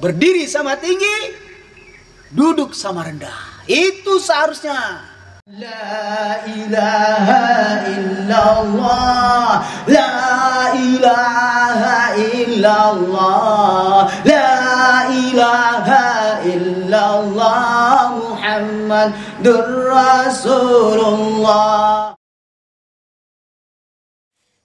Berdiri sama tinggi, duduk sama rendah. Itu seharusnya. La ilaha illallah, la ilaha illallah, la ilaha illallah, Muhammadur Rasulullah.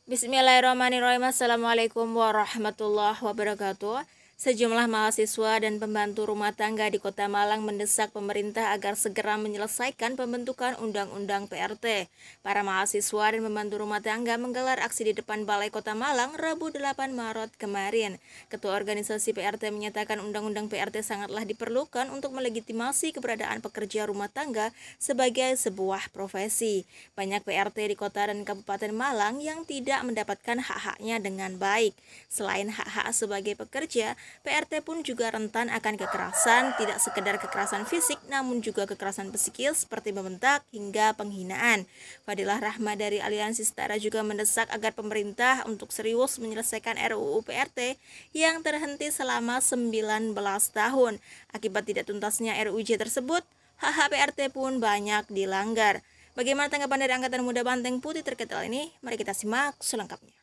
Bismillahirrahmanirrahim. Assalamualaikum warahmatullahi wabarakatuh. Sejumlah mahasiswa dan pembantu rumah tangga di Kota Malang mendesak pemerintah agar segera menyelesaikan pembentukan Undang-Undang PRT. Para mahasiswa dan pembantu rumah tangga menggelar aksi di depan Balai Kota Malang Rabu 8 Maret kemarin. Ketua organisasi PRT menyatakan Undang-Undang PRT sangatlah diperlukan untuk melegitimasi keberadaan pekerja rumah tangga sebagai sebuah profesi. Banyak PRT di Kota dan Kabupaten Malang yang tidak mendapatkan hak-haknya dengan baik. Selain hak-hak sebagai pekerja, PRT pun juga rentan akan kekerasan, tidak sekedar kekerasan fisik namun juga kekerasan psikis seperti membentak hingga penghinaan. Fadilah Rahma dari Aliansi Setara juga mendesak agar pemerintah untuk serius menyelesaikan RUU PRT yang terhenti selama 19 tahun. Akibat tidak tuntasnya RUJ tersebut, hak-hak PRT pun banyak dilanggar. Bagaimana tanggapan dari Angkatan Muda Banteng Putih terkait hal ini? Mari kita simak selengkapnya.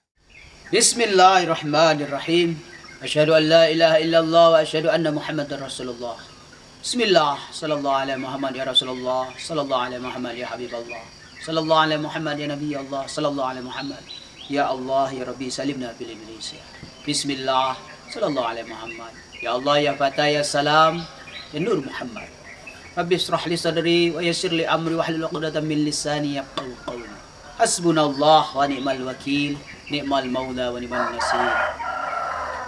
Bismillahirrahmanirrahim. Asyhadu an la ilaha illallah wa asyhadu anna Muhammadar Rasulullah. Bismillah, sallallahu alaihi Muhammad ya Rasulullah, sallallahu alaihi Muhammad ya Habiballah, sallallahu alaihi Muhammad ya Nabi Allah, sallallahu alaihi Muhammad ya Allah ya Rabbi salimna bil Indonesia. Bismillah, sallallahu alaihi Muhammad ya Allah ya Fatah ya Salam ya Nur Muhammad. Rabbi israh li sadri wa yassir li amri wahlul 'uqdatam min lisani yafqahu qawli. Hasbunallah wa ni'mal wakil, ni'mal maula wa ni'mal nasir.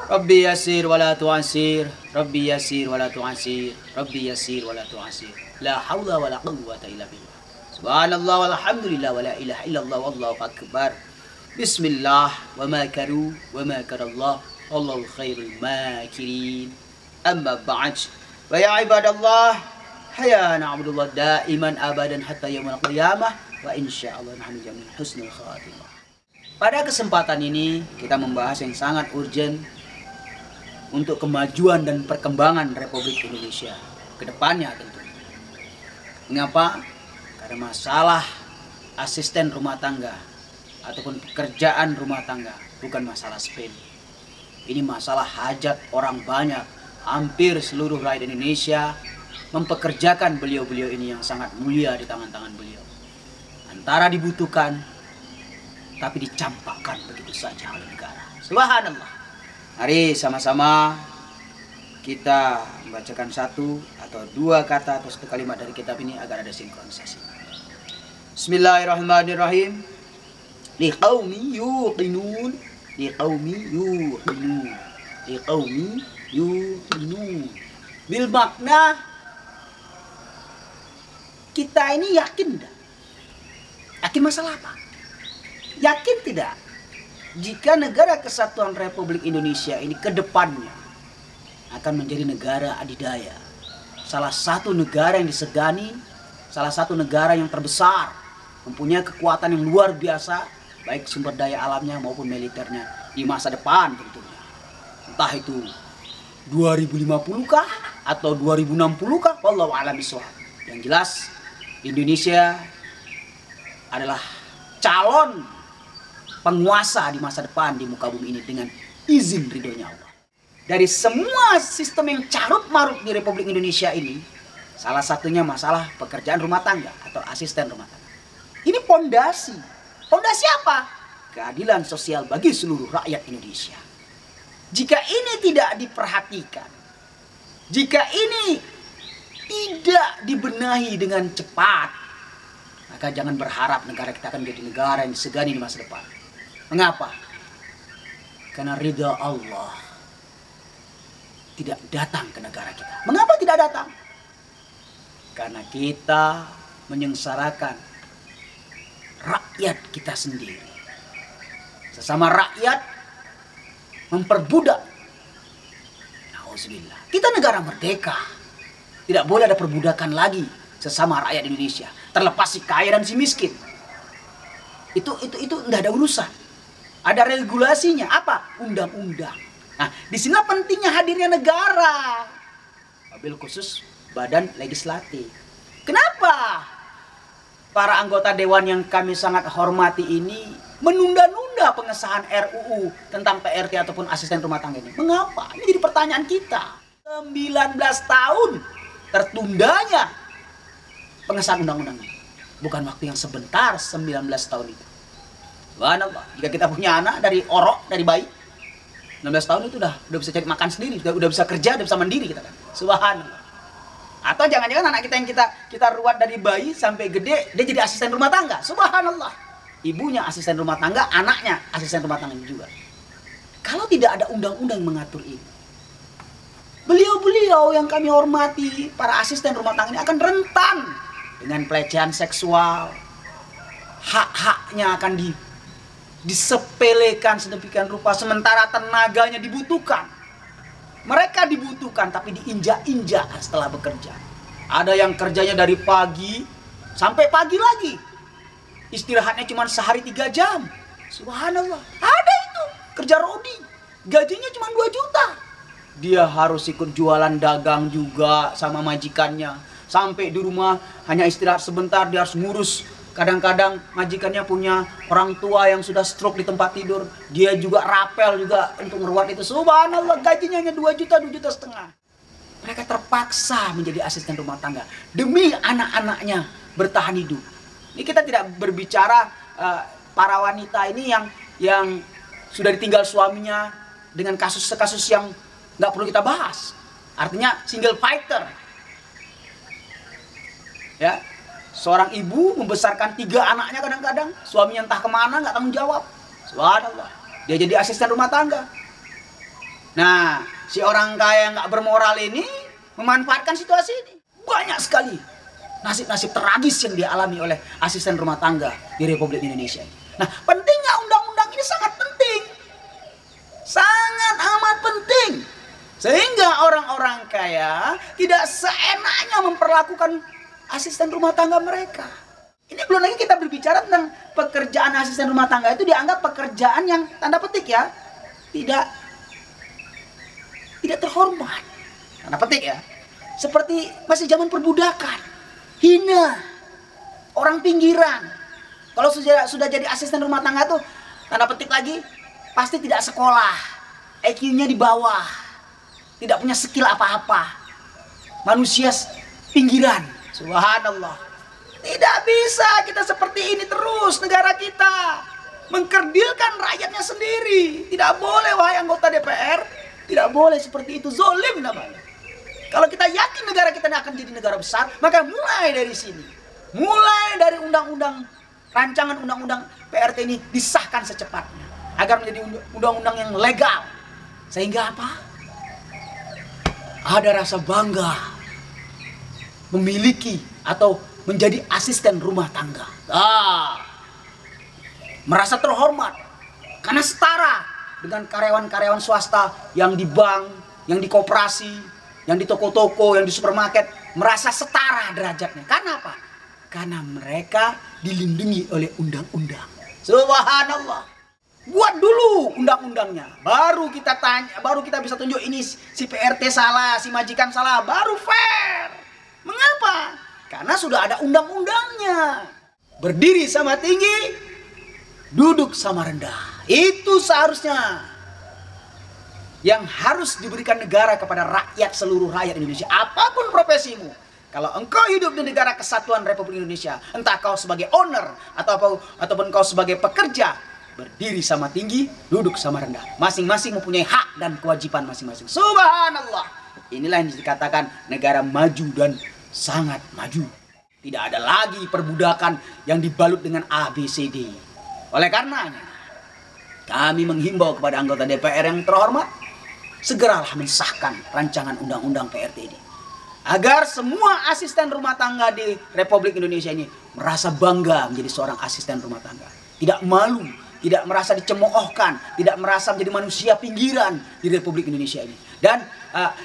Rabbi yasir wa la tu'asir, Rabbi yasir wa la tu'asir, Rabbi yasir wa la tu'asir. La hawla wa la quwwata illa billah. Subhanallah walhamdulillah wa la ilaha illallah wallahu akbar. Bismillah wa makaru wa makarallah wallahu khairul makirin. Amma ba'd. Wa ya ibadallah, haya na'budullah daiman abadan hatta yaumil qiyamah wa insyaallah nahnu jami'an husnul khatimah. Pada kesempatan ini kita membahas yang sangat urgent untuk kemajuan dan perkembangan Republik Indonesia ke depannya tentu. Mengapa? Karena masalah asisten rumah tangga ataupun pekerjaan rumah tangga bukan masalah sepele. Ini masalah hajat orang banyak, hampir seluruh rakyat Indonesia mempekerjakan beliau-beliau ini yang sangat mulia di tangan-tangan beliau. Antara dibutuhkan tapi dicampakkan begitu saja oleh negara. Subhanallah. Mari sama-sama kita membacakan satu atau dua kata atau satu kalimat dari kitab ini agar ada sinkronisasi. Bismillahirrahmanirrahim. Liqaumi yuqinun, liqaumi yuqinun, liqaumi yuqinun. Bil makna kita ini yakin enggak? Yakin masalah apa? Yakin tidak? Jika negara kesatuan Republik Indonesia ini ke depannya akan menjadi negara adidaya, salah satu negara yang disegani, salah satu negara yang terbesar, mempunyai kekuatan yang luar biasa, baik sumber daya alamnya maupun militernya di masa depan tentunya. Entah itu 2050 kah atau 2060 kah, wallahu a'lam bishawab. Yang jelas Indonesia adalah calon penguasa di masa depan di muka bumi ini dengan izin ridhonya Allah. Dari semua sistem yang carut marut di Republik Indonesia ini, salah satunya masalah pekerjaan rumah tangga atau asisten rumah tangga. Ini pondasi. Pondasi apa? Keadilan sosial bagi seluruh rakyat Indonesia. Jika ini tidak diperhatikan, jika ini tidak dibenahi dengan cepat, maka jangan berharap negara kita akan menjadi negara yang disegani di masa depan. Mengapa? Karena ridha Allah tidak datang ke negara kita. Mengapa tidak datang? Karena kita menyengsarakan rakyat kita sendiri. Sesama rakyat memperbudak. Nauzubillah. Kita negara merdeka. Tidak boleh ada perbudakan lagi sesama rakyat Indonesia. Terlepas si kaya dan si miskin. Itu enggak ada urusan. Ada regulasinya. Apa? Undang-undang. Nah, disinilah pentingnya hadirnya negara. Wabil khusus badan legislatif. Kenapa para anggota dewan yang kami sangat hormati ini menunda-nunda pengesahan RUU tentang PRT ataupun asisten rumah tangga ini? Mengapa? Ini jadi pertanyaan kita. 19 tahun tertundanya pengesahan undang-undangnya. Bukan waktu yang sebentar, 19 tahun itu. Subhanallah, jika kita punya anak dari orok, dari bayi, 19 tahun itu udah bisa cari makan sendiri, udah bisa kerja, udah bisa mandiri kita kan. Subhanallah. Atau jangan-jangan anak kita yang kita ruat dari bayi sampai gede, dia jadi asisten rumah tangga. Subhanallah. Ibunya asisten rumah tangga, anaknya asisten rumah tangga juga. Kalau tidak ada undang-undang mengatur ini, beliau-beliau yang kami hormati, para asisten rumah tangga ini akan rentan dengan pelecehan seksual. Hak-haknya akan disepelekan sedemikian rupa, sementara tenaganya dibutuhkan. Mereka dibutuhkan tapi diinjak-injak setelah bekerja. Ada yang kerjanya dari pagi sampai pagi lagi, istirahatnya cuma sehari 3 jam. Subhanallah. Ada itu kerja rodi, gajinya cuma 2 juta. Dia harus ikut jualan dagang juga sama majikannya. Sampai di rumah hanya istirahat sebentar, dia harus ngurus. Kadang-kadang majikannya punya orang tua yang sudah stroke di tempat tidur. Dia juga rapel juga untuk ngeruat itu. Subhanallah, gajinya hanya 2 juta, 2 juta setengah. Mereka terpaksa menjadi asisten rumah tangga demi anak-anaknya bertahan hidup. Ini kita tidak berbicara para wanita ini yang sudah ditinggal suaminya dengan kasus-kasus yang nggak perlu kita bahas. Artinya single fighter. Ya. Seorang ibu membesarkan 3 anaknya kadang-kadang. Suaminya entah kemana, nggak tanggung jawab. Subhanallah. Dia jadi asisten rumah tangga. Nah, si orang kaya nggak bermoral ini memanfaatkan situasi ini. Banyak sekali nasib-nasib tragis yang dialami oleh asisten rumah tangga di Republik Indonesia. Nah, pentingnya undang-undang ini sangat penting. Sangat amat penting. Sehingga orang-orang kaya tidak seenaknya memperlakukan asisten rumah tangga mereka. Ini belum lagi kita berbicara tentang pekerjaan asisten rumah tangga itu dianggap pekerjaan yang tanda petik ya, tidak terhormat. Tanda petik ya. Seperti masih zaman perbudakan, hina, orang pinggiran. Kalau sudah jadi asisten rumah tangga tuh tanda petik lagi pasti tidak sekolah, IQ-nya di bawah, tidak punya skill apa-apa, manusia pinggiran. Subhanallah. Tidak bisa kita seperti ini terus. Negara kita mengkerdilkan rakyatnya sendiri. Tidak boleh, wahai anggota DPR. Tidak boleh seperti itu. Zolim namanya. Kalau kita yakin negara kita akan jadi negara besar, maka mulai dari sini. Mulai dari rancangan undang-undang PRT ini disahkan secepatnya. Agar menjadi undang-undang yang legal. Sehingga apa? Ada rasa bangga memiliki atau menjadi asisten rumah tangga. Merasa terhormat karena setara dengan karyawan-karyawan swasta yang di bank, yang di koperasi, yang di toko-toko, yang di supermarket, merasa setara derajatnya. Karena apa? Karena mereka dilindungi oleh undang-undang. Subhanallah. Buat dulu undang-undangnya, baru kita tanya, baru kita bisa tunjuk ini si PRT salah, si majikan salah, baru fair. Mengapa? Karena sudah ada undang-undangnya. Berdiri sama tinggi, duduk sama rendah. Itu seharusnya yang harus diberikan negara kepada rakyat, seluruh rakyat Indonesia. Apapun profesimu, kalau engkau hidup di negara kesatuan Republik Indonesia, entah kau sebagai owner ataupun kau sebagai pekerja, berdiri sama tinggi, duduk sama rendah. Masing-masing mempunyai hak dan kewajiban masing-masing. Subhanallah. Inilah yang dikatakan negara maju dan sangat maju. Tidak ada lagi perbudakan yang dibalut dengan ABCD. Oleh karenanya, kami menghimbau kepada anggota DPR yang terhormat, segeralah mensahkan rancangan undang-undang PRT ini. Agar semua asisten rumah tangga di Republik Indonesia ini merasa bangga menjadi seorang asisten rumah tangga. Tidak malu, tidak merasa dicemoohkan, tidak merasa menjadi manusia pinggiran di Republik Indonesia ini. Dan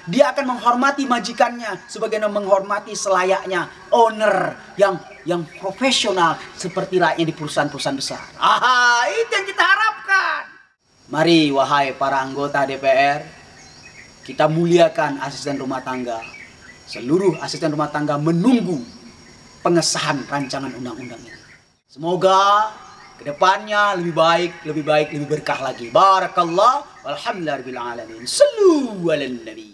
dia akan menghormati majikannya sebagaimana menghormati selayaknya owner yang profesional seperti layaknya di perusahaan-perusahaan besar. Itu yang kita harapkan. Mari wahai para anggota DPR, kita muliakan asisten rumah tangga. Seluruh asisten rumah tangga menunggu pengesahan rancangan undang-undang ini. Semoga kedepannya lebih baik, lebih berkah lagi. Barakallah, walhamdulillahirabbil alamin. Sallu ala nabi.